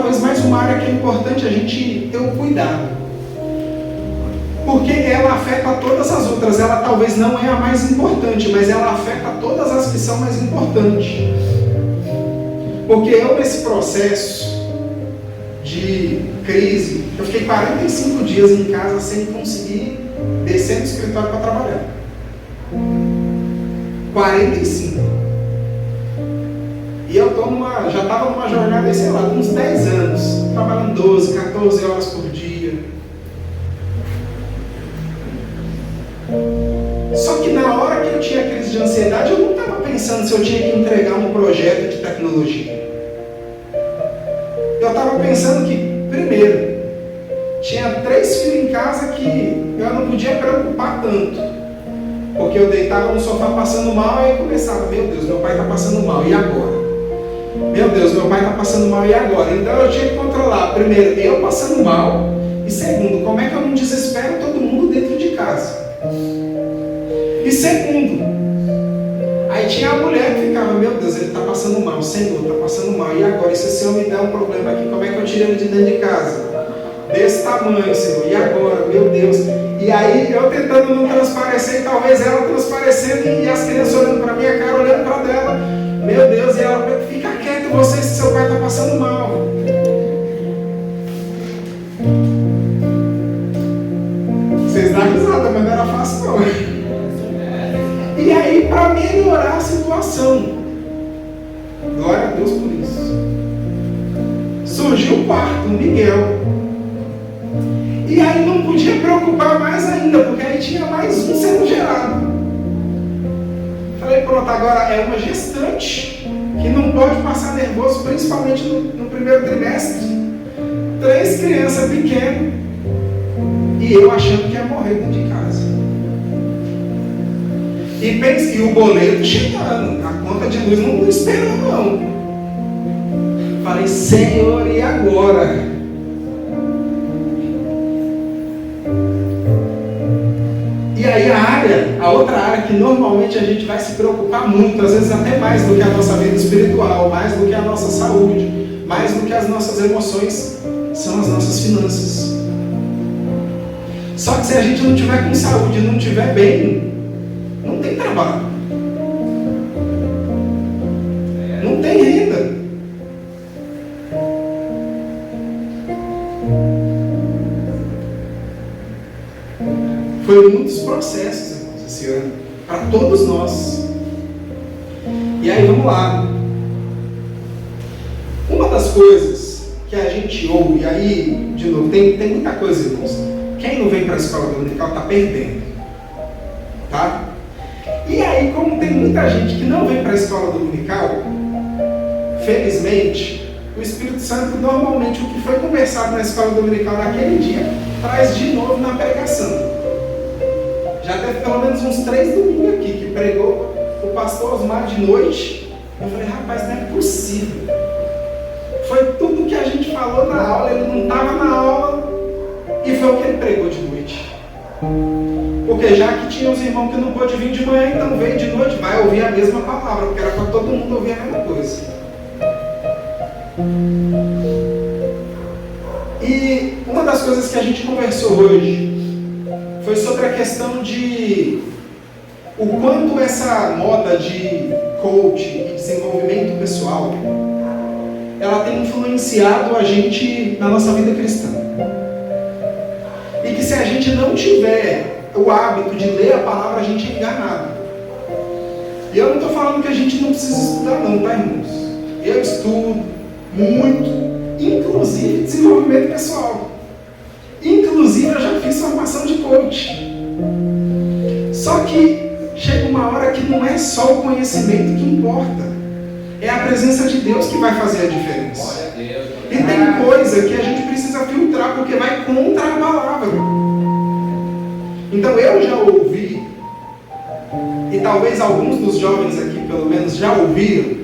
talvez mais uma área que é importante a gente ter o cuidado. Porque ela afeta todas as outras. Ela talvez não é a mais importante, mas ela afeta todas as que são mais importantes. Porque eu, nesse processo de crise, eu fiquei 45 dias em casa sem conseguir descer no escritório para trabalhar. 45. E eu já estava numa jornada, sei lá, uns 10 anos, trabalhando 12, 14 horas por dia. Só que na hora que eu tinha crise de ansiedade, eu não estava pensando se eu tinha que entregar um projeto de tecnologia. Eu estava pensando que, primeiro, tinha 3 filhos em casa que eu não podia preocupar tanto. Porque eu deitava no sofá passando mal e começava, meu Deus, meu pai está passando mal, e agora? Meu Deus, meu pai está passando mal, e agora? Então eu tinha que controlar, primeiro, eu passando mal, e segundo, como é que eu não desespero todo mundo dentro de casa? E segundo, aí tinha a mulher que ficava, meu Deus, ele está passando mal, Senhor, está passando mal, e agora? E se o Senhor me der um problema aqui, como é que eu tiro ele de dentro de casa? Desse tamanho, Senhor, e agora? Meu Deus. E aí eu tentando não transparecer, e talvez ela transparecendo, e as crianças olhando para minha cara, olhando para dela, meu Deus, e ela, fica quieto você se seu pai está passando mal. Vocês dão risada, mas não era fácil não. E aí, para melhorar a situação, glória a Deus por isso, surgiu o quarto, o Miguel. E aí não podia preocupar mais ainda, porque aí tinha mais um sendo gerado. Falei, pronto, agora é uma gestante que não pode passar nervoso, principalmente no primeiro trimestre. 3 crianças pequenas e eu achando que ia morrer dentro de casa. E o boleto chegando, a conta de luz não esperou não. Falei, Senhor, e agora? E aí a outra área que normalmente a gente vai se preocupar muito, às vezes até mais do que a nossa vida espiritual, mais do que a nossa saúde, mais do que as nossas emoções, são as nossas finanças. Só que se a gente não tiver com saúde, não tiver bem, não tem trabalho. Não tem renda. Foi muitos processos, irmãos, esse ano, para todos nós. E aí, vamos lá. Uma das coisas que a gente ouve, e aí, de novo, tem muita coisa, irmãos. Quem não vem para a escola dominical está perdendo. Tá? E aí, como tem muita gente que não vem para a escola dominical, felizmente, o Espírito Santo, normalmente, o que foi conversado na escola dominical naquele dia, traz de novo na pregação. Já teve pelo menos uns 3 domingos aqui que pregou o pastor Osmar de noite. Eu falei, rapaz, não é possível. Foi tudo que a gente falou na aula, ele não estava na aula e foi o que ele pregou de noite. Porque já que tinha os irmãos que não pôde vir de manhã, então veio de noite, vai ouvir a mesma palavra, porque era para todo mundo ouvir a mesma coisa. E uma das coisas que a gente conversou hoje foi sobre a questão de o quanto essa moda de coaching e desenvolvimento pessoal ela tem influenciado a gente na nossa vida cristã. E que se a gente não tiver o hábito de ler a palavra, a gente é enganado. E eu não estou falando que a gente não precisa estudar não, tá, irmãos? Eu estudo muito, inclusive desenvolvimento pessoal. Inclusive eu já fiz formação de coach. Só que chega uma hora que não é só o conhecimento que importa. É a presença de Deus que vai fazer a diferença. E tem coisa que a gente precisa filtrar porque vai contra a palavra. Então eu já ouvi, e talvez alguns dos jovens aqui pelo menos já ouviram,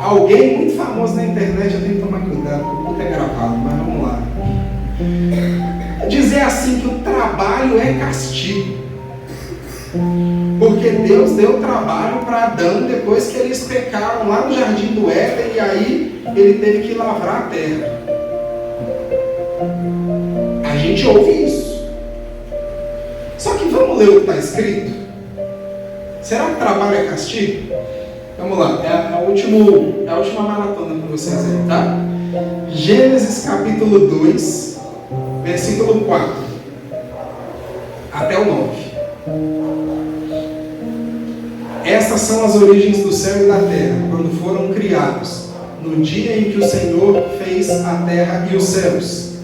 alguém muito famoso na internet, eu tenho que tomar cuidado, porque tudo é gravado, mas vamos lá. Dizer assim que o trabalho é castigo. Porque Deus deu trabalho para Adão depois que eles pecaram lá no jardim do Éden, e aí ele teve que lavrar a terra. A gente ouve isso. Só que vamos ler o que está escrito? Será que trabalho é castigo? Vamos lá, é a última maratona para vocês aí, tá? Gênesis capítulo 2, versículo 4 até o 9. Essas são as origens do céu e da terra, quando foram criados, no dia em que o Senhor fez a terra e os céus,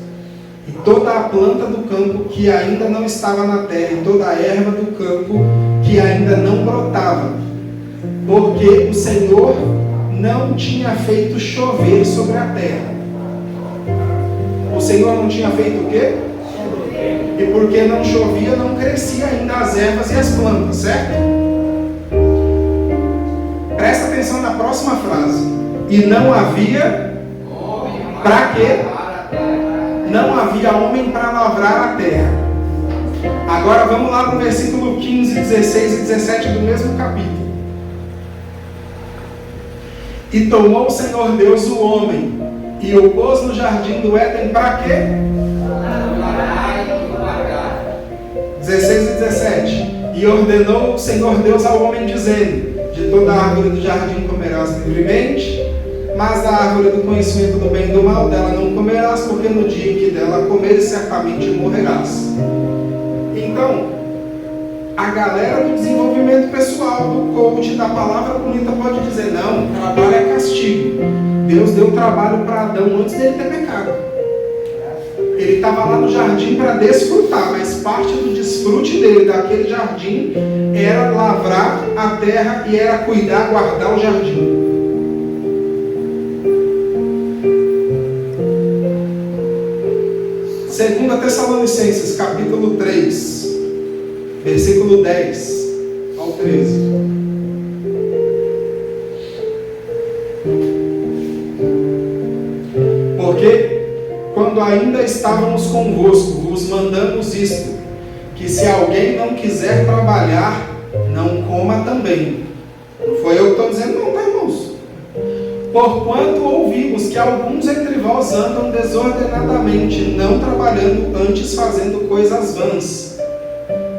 e toda a planta do campo que ainda não estava na terra, e toda a erva do campo que ainda não brotava, porque o Senhor não tinha feito chover sobre a terra. O Senhor não tinha feito o quê? E porque não chovia, não crescia ainda as ervas e as plantas, certo? Presta atenção na próxima frase. E não havia para quê? Não havia homem para lavrar a terra. Agora vamos lá no versículo 15, 16 e 17 do mesmo capítulo. E tomou o Senhor Deus o homem e o pôs no jardim do Éden para quê? 16 e 17. E ordenou o Senhor Deus ao homem, dizendo: de toda a árvore do jardim comerás livremente, mas da árvore do conhecimento do bem e do mal dela não comerás, porque no dia em que dela comeres certamente morrerás. Então, a galera do desenvolvimento pessoal, do coach, da palavra bonita pode dizer: não, trabalho é castigo. Deus deu trabalho para Adão antes dele ter pecado. Ele estava lá no jardim para desfrutar, mas parte do desfrute dele daquele jardim era lavrar a terra e era cuidar, guardar o jardim. Segunda Tessalonicenses, capítulo 3, versículo 10 ao 13. Porque quando ainda estávamos convosco, vos mandamos isto, que se alguém não quiser trabalhar, não coma também. Não foi eu que estou dizendo não, tá, irmãos? Porquanto ouvimos que alguns entre vós andam desordenadamente, não trabalhando, antes fazendo coisas vãs.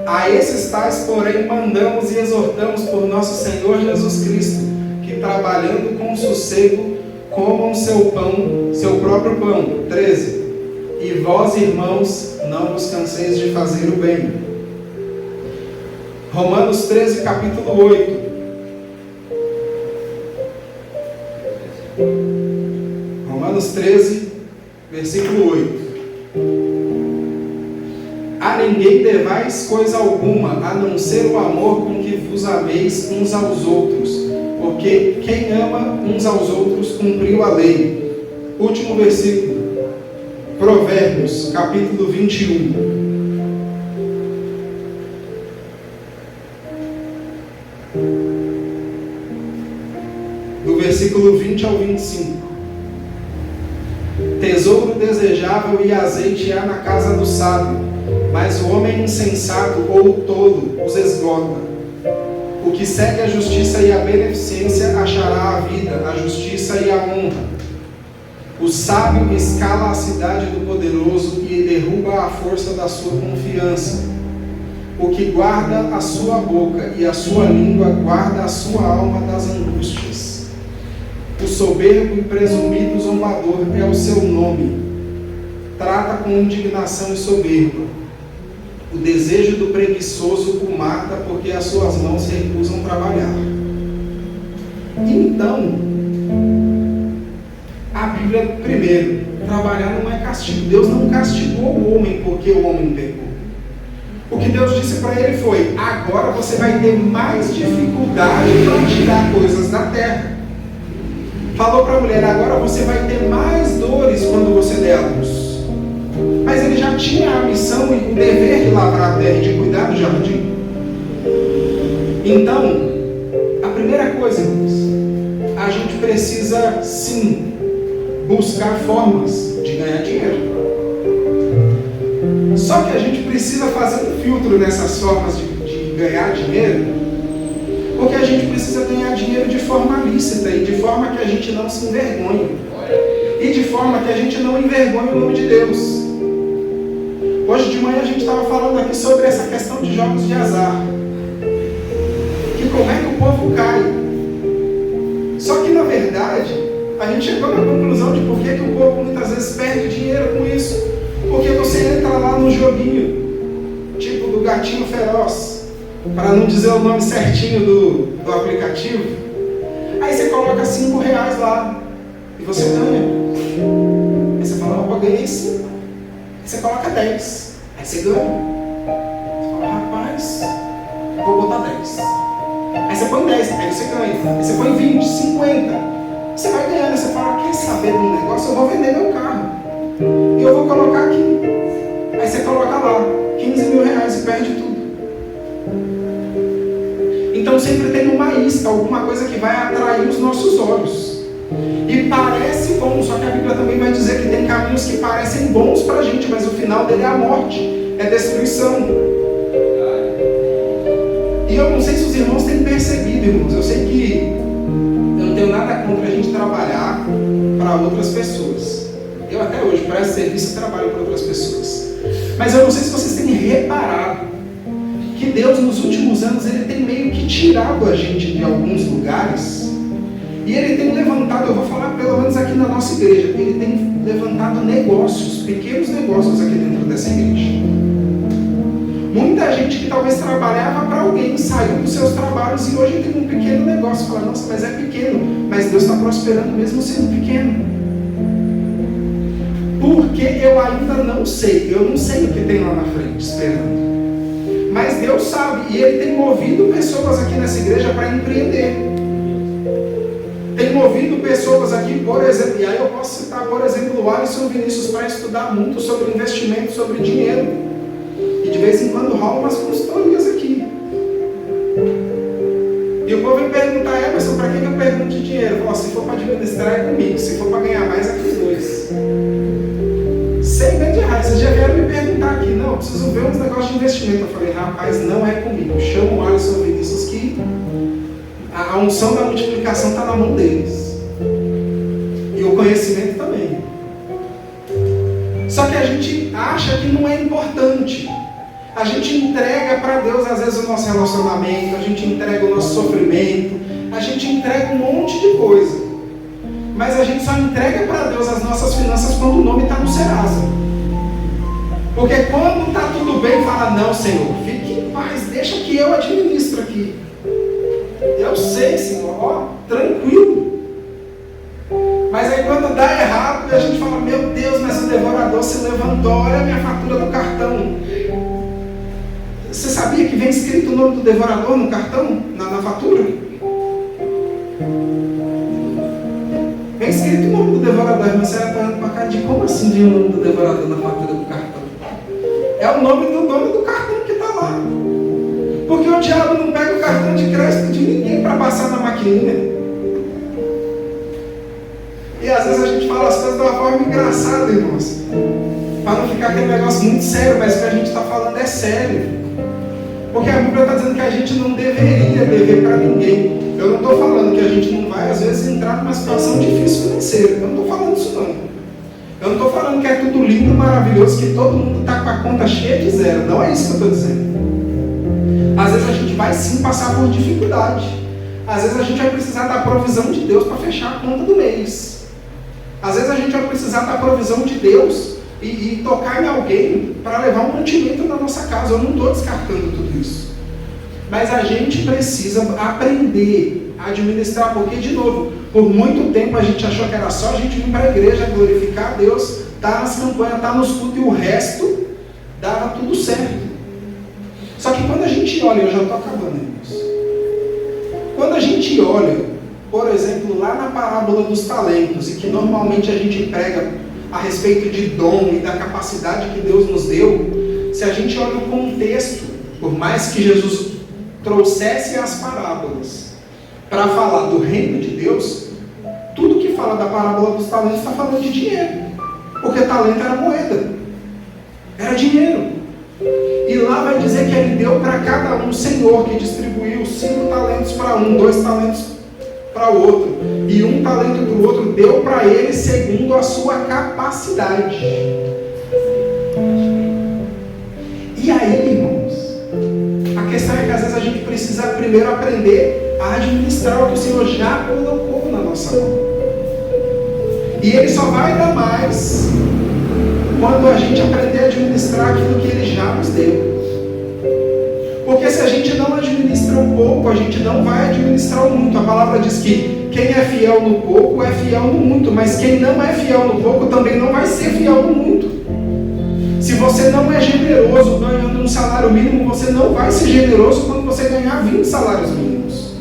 A esses tais, porém, mandamos e exortamos por nosso Senhor Jesus Cristo, que trabalhando com sossego, comam seu pão, seu próprio pão. 13. E vós, irmãos, não vos canseis de fazer o bem. Romanos 13, capítulo 8. Romanos 13, versículo 8. A ninguém devais coisa alguma, a não ser o amor com que vos ameis uns aos outros, porque quem ama uns aos outros cumpriu a lei. Último versículo, Provérbios, capítulo 21. Do versículo 20 ao 25. Tesouro desejável e azeite há na casa do sábio, mas o homem insensato ou tolo os esgota. O que segue a justiça e a beneficência achará a vida, a justiça e a honra. O sábio escala a cidade do poderoso e derruba a força da sua confiança. O que guarda a sua boca e a sua língua guarda a sua alma das angústias. O soberbo e presumido zombador é o seu nome. Trata com indignação e soberba. O desejo do preguiçoso o mata, porque as suas mãos recusam trabalhar. Então, a Bíblia, primeiro, trabalhar não é castigo. Deus não castigou o homem porque o homem pecou. O que Deus disse para ele foi: agora você vai ter mais dificuldade para tirar coisas da terra. Falou para a mulher: agora você vai ter mais dores quando você der a luz. Mas ele já tinha a missão e o dever de lavrar a terra e de cuidar do jardim. Então, a primeira coisa, irmãos, a gente precisa sim buscar formas de ganhar dinheiro. Só que a gente precisa fazer um filtro nessas formas de ganhar dinheiro, Porque a gente precisa ganhar dinheiro de forma lícita e de forma que a gente não se envergonhe. E de forma que a gente não envergonhe o nome de Deus. Hoje de manhã a gente estava falando aqui sobre essa questão de jogos de azar. Que como é que o povo cai. Só que na verdade, a gente chegou na conclusão de por que o povo muitas vezes perde dinheiro com isso. Porque você entra lá no joguinho, tipo do gatinho feroz, para não dizer o nome certinho do aplicativo. Aí você coloca R$5 lá e você ganha. Aí você fala, opa, ganhei 5. Aí você coloca 10. Aí você ganha. Você fala, rapaz, vou botar 10. Aí você põe 10, aí você ganha. Aí você põe 20, 50. Você vai ganhando, você fala, quer saber de um negócio? Eu vou vender meu carro. E eu vou colocar aqui. Aí você coloca lá, R$15 mil e perde tudo. Então sempre tem uma isca, alguma coisa que vai atrair os nossos olhos. E parece bom, só que a Bíblia também vai dizer que tem caminhos que parecem bons pra gente, mas o final dele é a morte, é destruição. E eu não sei se os irmãos têm percebido, irmãos. Eu sei que eu não tenho nada contra a gente trabalhar para outras pessoas. Eu até hoje presto serviço e trabalho para outras pessoas. Mas eu não sei se vocês têm reparado que Deus nos últimos anos ele tem meio que tirado a gente de alguns lugares e ele tem levantado, eu vou falar pelo menos aqui na nossa igreja, ele tem levantado negócios, pequenos negócios aqui dentro dessa igreja. Muita gente que talvez trabalhava para alguém, saiu dos seus trabalhos e hoje tem um pequeno negócio. Fala, nossa, mas é pequeno. Mas Deus está prosperando mesmo sendo pequeno. Porque eu ainda não sei. Eu não sei o que tem lá na frente esperando. Mas Deus sabe. E Ele tem movido pessoas aqui nessa igreja para empreender. Tem movido pessoas aqui, por exemplo, e aí eu posso citar, por exemplo, o Alisson Vinícius para estudar muito sobre investimento, sobre dinheiro. E de vez em quando rolam umas consultorias aqui. E o povo vem perguntar, Emerson, para que eu pergunto de dinheiro? Eu falo, se for para administrar é comigo, se for para ganhar mais é com os dois. Sem medo de errar, vocês já vieram me perguntar aqui, não, eu preciso ver uns negócios de investimento. Eu falei, rapaz, não é comigo, chama o Alisson Vinícius que a unção da multiplicação está na mão deles. E o conhecimento também. Só que a gente acha que não é importante. A gente entrega para Deus, às vezes, o nosso relacionamento, a gente entrega o nosso sofrimento, a gente entrega um monte de coisa. Mas a gente só entrega para Deus as nossas finanças quando o nome está no Serasa. Porque quando está tudo bem, fala, não, Senhor, fique em paz, deixa que eu administro aqui. Eu sei, Senhor, ó, tranquilo. Mas aí quando dá errado, a gente fala, meu Deus, mas o devorador se levantou, olha a minha fatura do cartão. Você sabia que vem escrito o nome do devorador no cartão, na fatura? Vem escrito o nome do devorador, mas você está olhando para cá de como assim vem o nome do devorador na fatura do cartão? É o nome do dono do cartão que está lá. Porque o diabo não pega o cartão de crédito de ninguém para passar na maquininha. E às vezes a gente fala as coisas de uma forma engraçada, irmãos. Para não ficar aquele negócio muito sério, mas o que a gente está falando é sério. Porque a Bíblia está dizendo que a gente não deveria dever para ninguém. Eu não estou falando que a gente não vai, às vezes, entrar numa situação difícil financeira. Eu não estou falando isso, não. Eu não estou falando que é tudo lindo, maravilhoso, que todo mundo está com a conta cheia de zero. Não é isso que eu estou dizendo. Às vezes a gente vai sim passar por dificuldade. Às vezes a gente vai precisar da provisão de Deus para fechar a conta do mês. Às vezes a gente vai precisar da provisão de Deus e tocar em alguém para levar um mantimento na nossa casa. Eu não estou descartando tudo isso. Mas a gente precisa aprender a administrar, porque, de novo, por muito tempo a gente achou que era só a gente vir para a igreja, glorificar a Deus, estar nas campanhas, estar nos cultos, e o resto dava tudo certo. Só que quando a gente olha, eu já estou acabando, irmãos. Quando a gente olha, por exemplo, lá na parábola dos talentos, e que normalmente a gente prega a respeito de dom e da capacidade que Deus nos deu, se a gente olha o contexto, por mais que Jesus trouxesse as parábolas para falar do reino de Deus, tudo que fala da parábola dos talentos está falando de dinheiro, porque talento era moeda, era dinheiro. E lá vai dizer que ele deu para cada um, o Senhor que distribuiu 5 talentos para um, 2 talentos para o outro, e 1 talento para o outro, deu para ele segundo a sua capacidade. E aí, irmãos, a questão é que às vezes a gente precisa primeiro aprender a administrar o que o Senhor já colocou na nossa mão. E Ele só vai dar mais quando a gente aprender a administrar aquilo que Ele já nos deu. Porque se a gente não administra o pouco, a gente não vai administrar o muito. A palavra diz que quem é fiel no pouco é fiel no muito, mas quem não é fiel no pouco também não vai ser fiel no muito. Se você não é generoso ganhando um salário mínimo, você não vai ser generoso quando você ganhar 20 salários mínimos.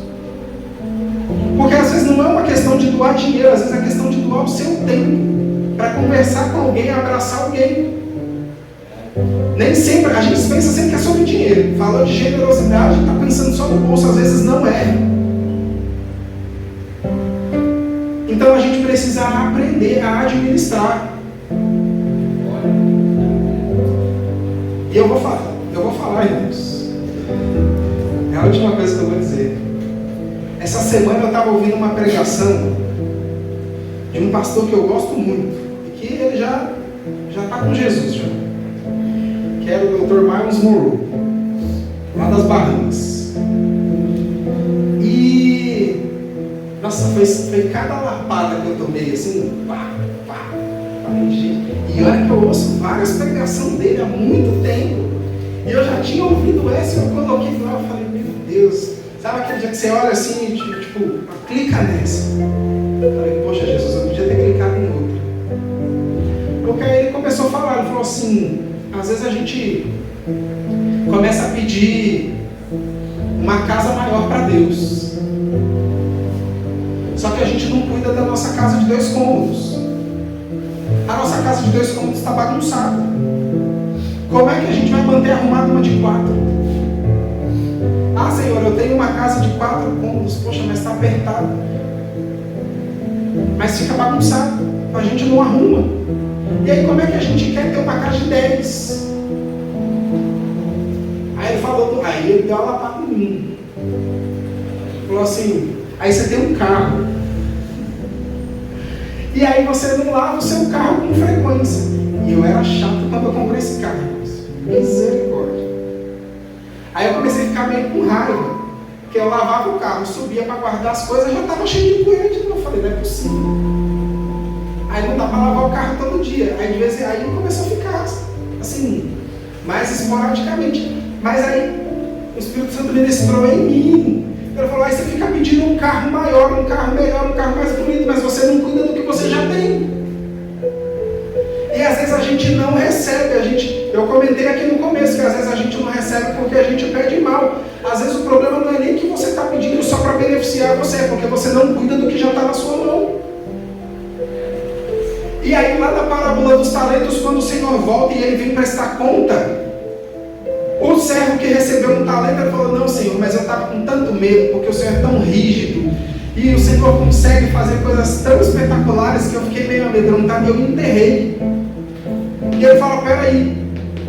Porque às vezes não é uma questão de doar dinheiro, às vezes é questão de doar o seu tempo para conversar com alguém, abraçar alguém. Nem sempre, a gente pensa sempre que é sobre dinheiro. Falou de generosidade, está pensando só no bolso, às vezes não é. Então a gente precisa aprender a administrar. E eu vou falar, irmãos. É a última coisa que eu vou dizer. Essa semana eu estava ouvindo uma pregação de um pastor que eu gosto muito, e que ele já está com Jesus já. Que era o Dr. Miles Monroe, lá das Bahamas. E nossa, foi cada lapada que eu tomei, assim, pá. E olha que eu ouço várias pregações dele há muito tempo. E eu já tinha ouvido essa e eu coloquei lá e falei, meu Deus, sabe aquele dia que você olha assim, tipo, clica nessa. Eu falei, poxa Jesus, eu podia ter clicado em outra. Porque aí ele começou a falar, ele falou assim, às vezes a gente começa a pedir uma casa maior para Deus. Só que a gente não cuida da nossa casa de 2 cômodos. A nossa casa de 2 cômodos está bagunçada. Como é que a gente vai manter arrumada uma de 4? Ah, Senhor, eu tenho uma casa de 4 cômodos. Poxa, mas está apertado. Mas fica bagunçado. A gente não arruma. E aí, como é que a gente quer ter uma casa de 10? Aí ele deu uma lapada em mim. Falou assim, aí você tem um carro. E aí você não lava o seu carro com frequência. E eu era chato quando eu comprei esse carro. Misericórdia. Aí eu comecei a ficar meio com raiva. Porque eu lavava o carro, subia para guardar as coisas, já estava cheio de poeira de novo. Eu falei, não é possível. Aí não dá para lavar o carro todo dia. Aí de vez em quando começou a ficar assim, mais esporadicamente. Mas aí o Espírito Santo ministrou em mim. Ele falou, aí você fica pedindo um carro maior, um carro melhor, um carro mais bonito, mas você não cuida do que você já tem. E às vezes a gente não recebe, eu comentei aqui no começo que às vezes a gente não recebe porque a gente pede mal. Às vezes o problema não é nem que você está pedindo só para beneficiar você, é porque você não cuida do que já está na sua mão. E aí lá na parábola dos talentos, quando o Senhor volta e ele vem prestar conta, o servo que recebeu um talento, ele falou, não Senhor, mas eu estava com tanto medo, porque o Senhor é tão rígido, e o Senhor consegue fazer coisas tão espetaculares que eu fiquei meio amedrontado e eu me enterrei. E ele fala, peraí,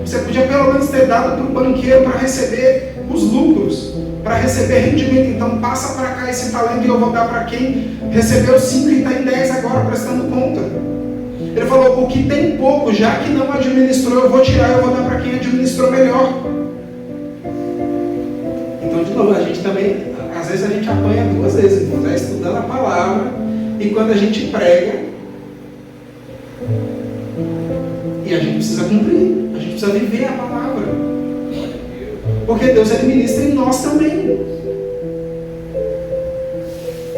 você podia pelo menos ter dado para o banqueiro para receber os lucros, para receber rendimento, então passa para cá esse talento e eu vou dar para quem recebeu 5 e está em 10 agora prestando conta. Ele falou, o que tem pouco, já que não administrou, eu vou tirar e eu vou dar para quem administrou melhor. Então, de novo, a gente também, às vezes a gente apanha 2 vezes, então, estudando a palavra, e quando a gente prega, e a gente precisa cumprir, a gente precisa viver a palavra. Porque Deus ele ministra em nós também.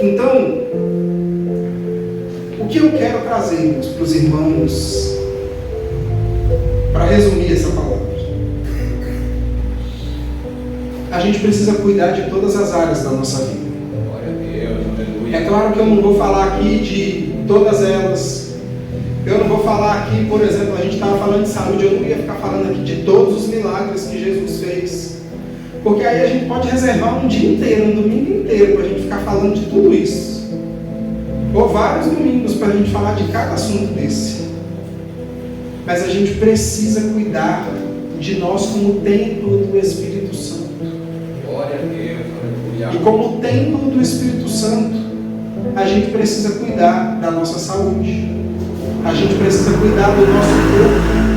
Então, o que eu quero trazer para os irmãos, para resumir essa palavra? A gente precisa cuidar de todas as áreas da nossa vida. Glória a Deus, aleluia. É claro que eu não vou falar aqui de todas elas. Eu não vou falar aqui, por exemplo, a gente estava falando de saúde, eu não ia ficar falando aqui de todos os milagres que Jesus fez. Porque aí a gente pode reservar um dia inteiro, um domingo inteiro, para a gente ficar falando de tudo isso. Ou vários domingos para a gente falar de cada assunto desse. Mas a gente precisa cuidar de nós como templo do Espírito Santo. Glória a Deus, aleluia. E como templo do Espírito Santo, a gente precisa cuidar da nossa saúde. A gente precisa cuidar do nosso corpo.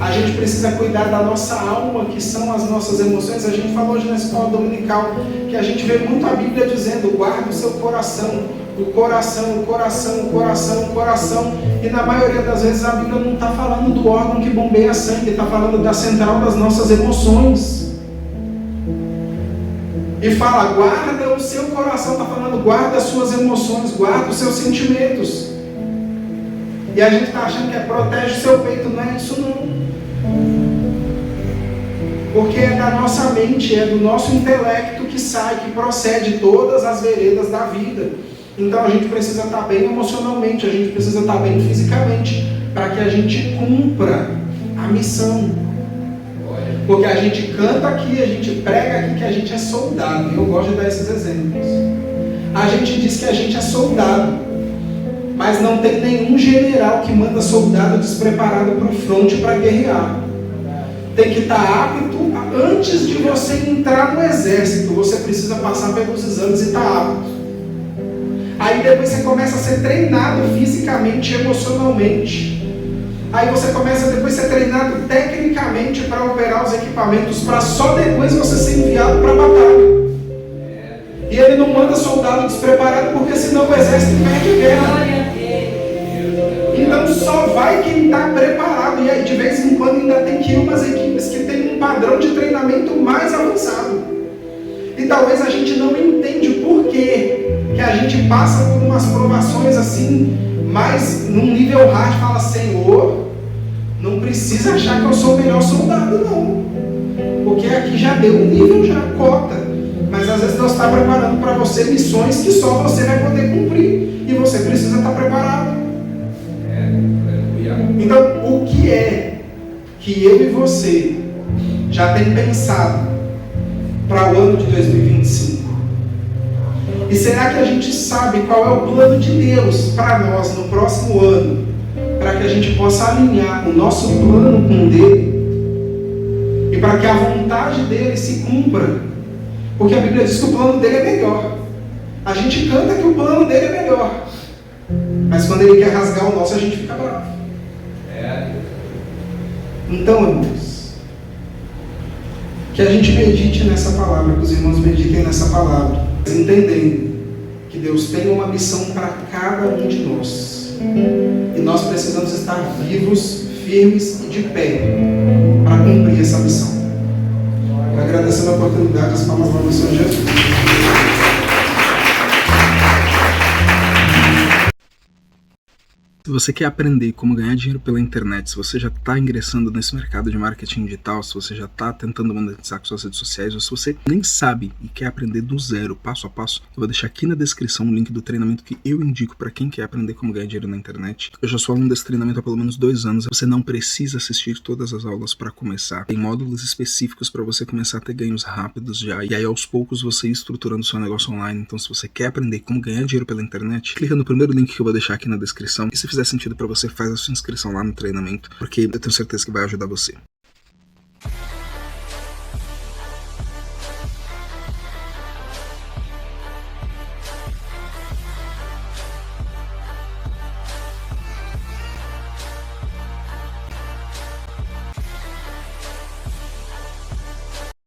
A gente precisa cuidar da nossa alma, que são as nossas emoções. A gente falou hoje na escola dominical que a gente vê muito a Bíblia dizendo: guarda o seu coração, o coração, o coração, o coração, o coração. E na maioria das vezes a Bíblia não está falando do órgão que bombeia sangue, está falando da central das nossas emoções. E fala: guarda o seu coração, está falando guarda as suas emoções, guarda os seus sentimentos. E a gente está achando que protege o seu peito, não é isso não. Porque é da nossa mente, é do nosso intelecto que sai, que procede todas as veredas da vida. Então a gente precisa estar bem emocionalmente, a gente precisa estar bem fisicamente, para que a gente cumpra a missão. Porque a gente canta aqui, a gente prega aqui que a gente é soldado. E eu gosto de dar esses exemplos. A gente diz que a gente é soldado, mas não tem nenhum general que manda soldado despreparado para o fronte para guerrear. Tem que estar apto. Antes de você entrar no exército, você precisa passar pelos exames e estar apto. Aí depois você começa a ser treinado fisicamente e emocionalmente. Aí você começa depois a ser treinado tecnicamente para operar os equipamentos, para só depois você ser enviado para a batalha. E ele não manda soldado despreparado, porque senão o exército perde guerra. Então só vai quem está preparado. E aí de vez em quando ainda tem que ir umas equipes que tem um padrão de treinamento mais avançado. E talvez a gente não entende por quê que a gente passa por umas provações assim, mas num nível hard, fala: Senhor, não precisa achar que eu sou o melhor soldado não, porque aqui já deu um nível, já cota. Mas às vezes Deus está preparando para você missões que só você vai poder cumprir, e você precisa estar preparado. Então, o que é que eu e você já tem pensado para o ano de 2025? E será que a gente sabe qual é o plano de Deus para nós no próximo ano, para que a gente possa alinhar o nosso plano com o dele e para que a vontade dele se cumpra? Porque a Bíblia diz que o plano dele é melhor. A gente canta que o plano dele é melhor, mas quando ele quer rasgar o nosso, a gente fica bravo. Então, irmãos, que a gente medite nessa palavra, que os irmãos meditem nessa palavra, entendendo que Deus tem uma missão para cada um de nós, e nós precisamos estar vivos, firmes e de pé para cumprir essa missão. Agradecendo a oportunidade, as palmas do Senhor Jesus. Se você quer aprender como ganhar dinheiro pela internet, se você já está ingressando nesse mercado de marketing digital, se você já está tentando monetizar com suas redes sociais, ou se você nem sabe e quer aprender do zero, passo a passo, eu vou deixar aqui na descrição o link do treinamento que eu indico para quem quer aprender como ganhar dinheiro na internet. Eu já sou aluno desse treinamento há pelo menos 2 anos. Você não precisa assistir todas as aulas para começar. Tem módulos específicos para você começar a ter ganhos rápidos já, e aí aos poucos você ir estruturando seu negócio online. Então, se você quer aprender como ganhar dinheiro pela internet, clica no primeiro link que eu vou deixar aqui na descrição. E se fizer sentido para você, faz a sua inscrição lá no treinamento, porque eu tenho certeza que vai ajudar você.